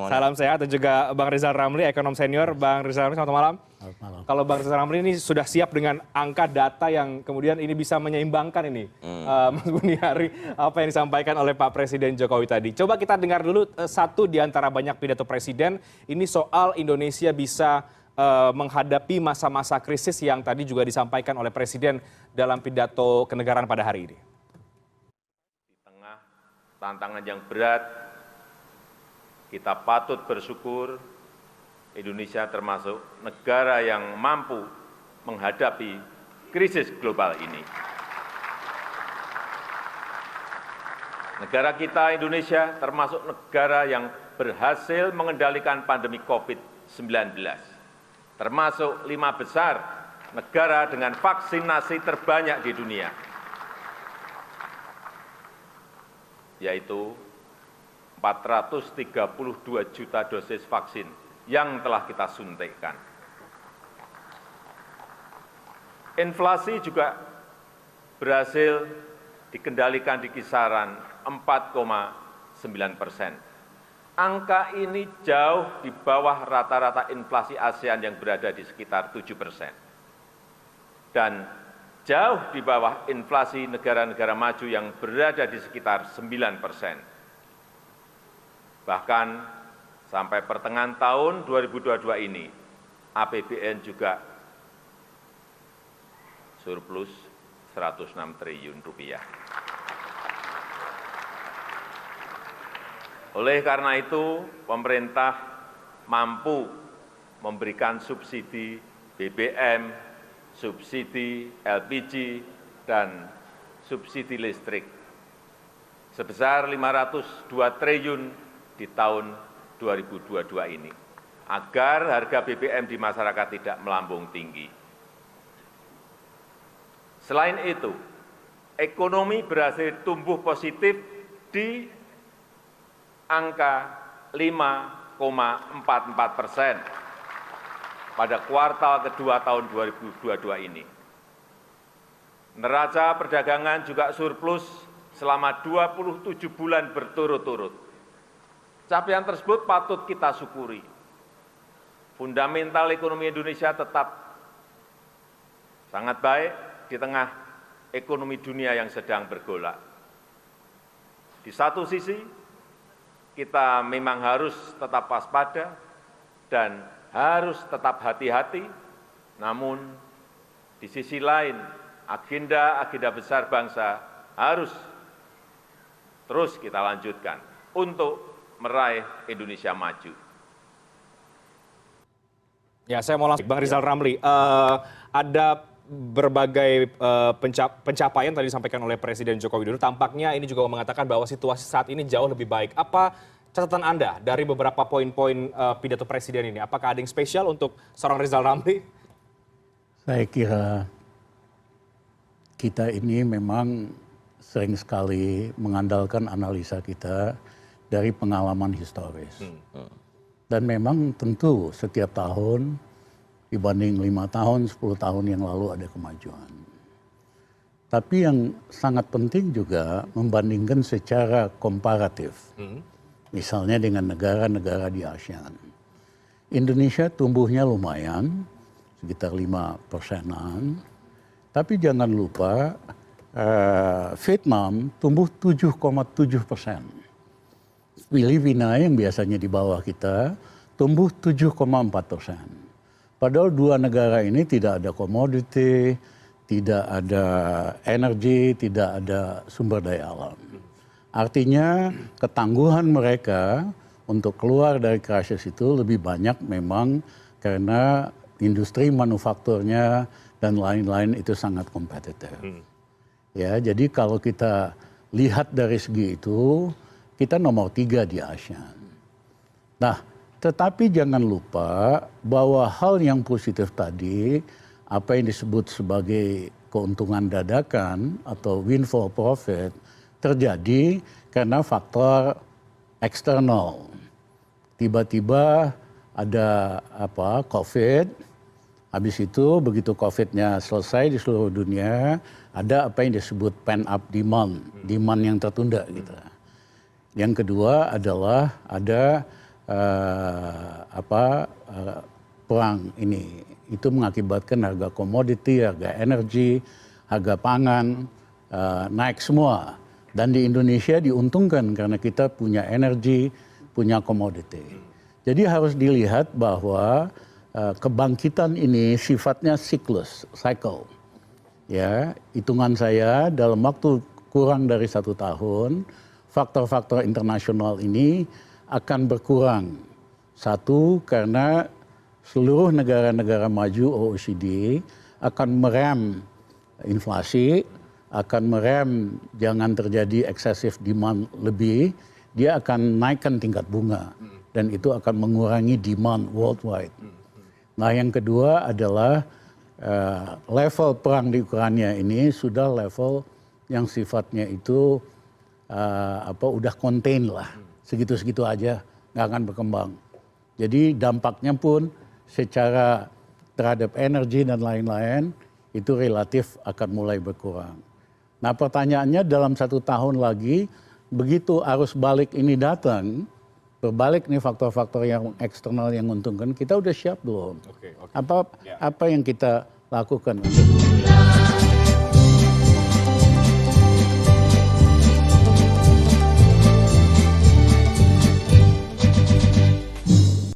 semuanya. Salam sehat dan juga Bang Rizal Ramli, ekonom senior. Bang Rizal Ramli, selamat malam. Selamat malam. Kalau Bang Rizal Ramli ini sudah siap dengan angka data yang kemudian ini bisa menyeimbangkan ini, Mas Buniari, apa yang disampaikan oleh Pak Presiden Jokowi tadi. Coba kita dengar dulu satu di antara banyak pidato Presiden, ini soal Indonesia bisa menghadapi masa-masa krisis yang tadi juga disampaikan oleh Presiden dalam pidato kenegaraan pada hari ini. Di tengah tantangan yang berat, kita patut bersyukur Indonesia termasuk negara yang mampu menghadapi krisis global ini. Negara kita, Indonesia, termasuk negara yang berhasil mengendalikan pandemi COVID-19. Termasuk 5 besar negara dengan vaksinasi terbanyak di dunia, yaitu 432 juta dosis vaksin yang telah kita suntikkan. Inflasi juga berhasil dikendalikan di kisaran 4,9%. Angka ini jauh di bawah rata-rata inflasi ASEAN yang berada di sekitar 7%. Dan jauh di bawah inflasi negara-negara maju yang berada di sekitar 9%. Bahkan sampai pertengahan tahun 2022 ini, APBN juga surplus 106 triliun rupiah. Oleh karena itu, pemerintah mampu memberikan subsidi BBM, subsidi LPG, dan subsidi listrik sebesar 502 triliun di tahun 2022 ini, agar harga BBM di masyarakat tidak melambung tinggi. Selain itu, ekonomi berhasil tumbuh positif di angka 5,44% pada kuartal kedua tahun 2022 ini. Neraca perdagangan juga surplus selama 27 bulan berturut-turut. Capaian tersebut patut kita syukuri. Fundamental ekonomi Indonesia tetap sangat baik di tengah ekonomi dunia yang sedang bergolak. Di satu sisi, kita memang harus tetap waspada dan harus tetap hati-hati, namun di sisi lain, agenda-agenda besar bangsa harus terus kita lanjutkan untuk meraih Indonesia maju. Ya, saya mau langsung, Bang Rizal Ramli, ada berbagai pencapaian tadi disampaikan oleh Presiden Joko Widodo. Tampaknya ini juga mengatakan bahwa situasi saat ini jauh lebih baik. Apa catatan Anda dari beberapa poin-poin pidato Presiden ini? Apakah ada yang spesial untuk seorang Rizal Ramli? Saya kira kita ini memang sering sekali mengandalkan analisa kita dari pengalaman historis. Dan memang tentu setiap tahun dibanding 5 tahun, 10 tahun yang lalu ada kemajuan. Tapi yang sangat penting juga membandingkan secara komparatif. Misalnya dengan negara-negara di ASEAN. Indonesia tumbuhnya lumayan, sekitar 5%-an. Tapi jangan lupa Vietnam tumbuh 7,7%. Filipina yang biasanya di bawah kita tumbuh 7,4%. Padahal dua negara ini tidak ada komoditi, tidak ada energi, tidak ada sumber daya alam. Artinya ketangguhan mereka untuk keluar dari krisis itu lebih banyak memang karena industri manufakturnya dan lain-lain itu sangat kompetitif. Ya, jadi kalau kita lihat dari segi itu, kita nomor 3 di ASEAN. Nah, tetapi jangan lupa bahwa hal yang positif tadi, apa yang disebut sebagai keuntungan dadakan atau windfall profit, terjadi karena faktor eksternal. Tiba-tiba ada COVID, habis itu begitu COVID-nya selesai di seluruh dunia, ada apa yang disebut pent up demand, demand yang tertunda gitu. Yang kedua adalah ada perang ini itu mengakibatkan harga komoditi, harga energi, harga pangan naik semua. Dan di Indonesia diuntungkan karena kita punya energi, punya komoditi. Jadi harus dilihat bahwa kebangkitan ini sifatnya siklus, cycle. Ya, hitungan saya dalam waktu kurang dari 1 tahun, faktor-faktor internasional ini akan berkurang. Satu, karena seluruh negara-negara maju OECD akan merem inflasi, akan merem jangan terjadi excessive demand lebih, dia akan naikkan tingkat bunga. Dan itu akan mengurangi demand worldwide. Nah yang kedua adalah level perang di Ukraina ini sudah level yang sifatnya itu udah contain lah. Segitu-segitu aja, nggak akan berkembang. Jadi dampaknya pun secara terhadap energi dan lain-lain itu relatif akan mulai berkurang. Nah pertanyaannya dalam 1 tahun lagi, begitu arus balik ini datang, berbalik nih faktor-faktor yang eksternal yang menguntungkan, kita udah siap belum? Apa yang kita lakukan untuk